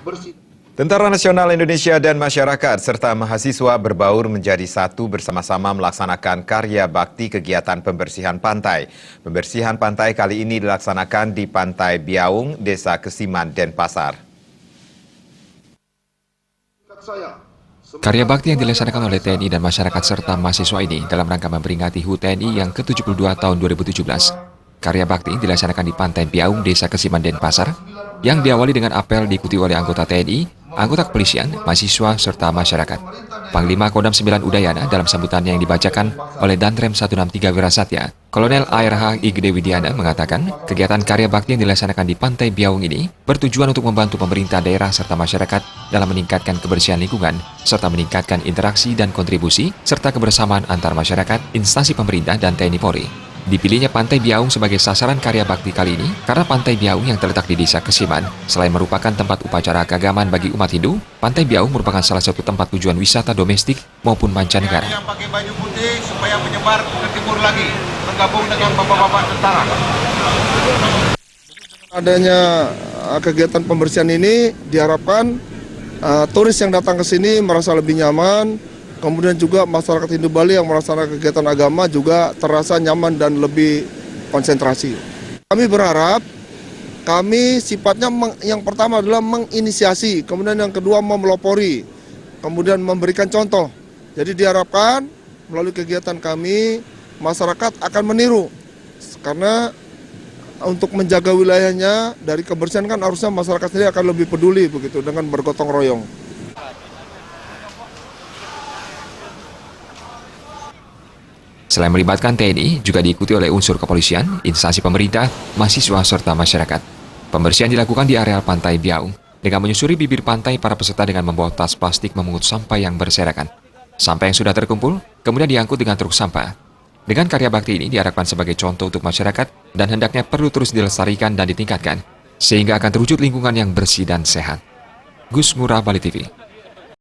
bersih. Tentara Nasional Indonesia dan masyarakat serta mahasiswa berbaur menjadi satu bersama-sama melaksanakan karya bakti kegiatan pembersihan pantai. Pembersihan pantai kali ini dilaksanakan di Pantai Biaung, Desa Kesiman, Denpasar. Karya bakti yang dilaksanakan oleh TNI dan masyarakat serta mahasiswa ini dalam rangka memperingati HUT TNI yang ke-72 tahun 2017. Karya bakti dilaksanakan di Pantai Biaung, Desa Kesiman, Denpasar, yang diawali dengan apel diikuti oleh anggota TNI, anggota kepolisian, mahasiswa, serta masyarakat. Panglima Kodam 9 Udayana dalam sambutannya yang dibacakan oleh Danrem 163 Wirasatya, Kolonel ARH I Gede Widiana mengatakan, kegiatan karya bakti yang dilaksanakan di Pantai Biaung ini bertujuan untuk membantu pemerintah daerah serta masyarakat dalam meningkatkan kebersihan lingkungan, serta meningkatkan interaksi dan kontribusi, serta kebersamaan antar masyarakat, instansi pemerintah, dan TNI Polri. Dipilihnya Pantai Biaung sebagai sasaran karya bakti kali ini karena Pantai Biaung yang terletak di Desa Kesiman, selain merupakan tempat upacara keagamaan bagi umat Hindu, Pantai Biaung merupakan salah satu tempat tujuan wisata domestik maupun mancanegara. Yang pakai baju putih supaya menyebar ke timur lagi, bergabung dengan bapak-bapak tentara. Adanya kegiatan pembersihan ini diharapkan turis yang datang ke sini merasa lebih nyaman. Kemudian juga masyarakat Hindu Bali yang melaksanakan kegiatan agama juga terasa nyaman dan lebih konsentrasi. Kami berharap, kami sifatnya yang pertama adalah menginisiasi, kemudian yang kedua memelopori, kemudian memberikan contoh. Jadi diharapkan melalui kegiatan kami, masyarakat akan meniru. Karena untuk menjaga wilayahnya dari kebersihan kan harusnya masyarakat sendiri akan lebih peduli begitu dengan bergotong royong. Selain melibatkan TNI, juga diikuti oleh unsur kepolisian, instansi pemerintah, mahasiswa, serta masyarakat. Pembersihan dilakukan di areal Pantai Biaung, dengan menyusuri bibir pantai para peserta dengan membawa tas plastik memungut sampah yang berserakan. Sampah yang sudah terkumpul, kemudian diangkut dengan truk sampah. Dengan karya bakti ini diharapkan sebagai contoh untuk masyarakat dan hendaknya perlu terus dilestarikan dan ditingkatkan, sehingga akan terwujud lingkungan yang bersih dan sehat. Gus Ngurah, Bali TV.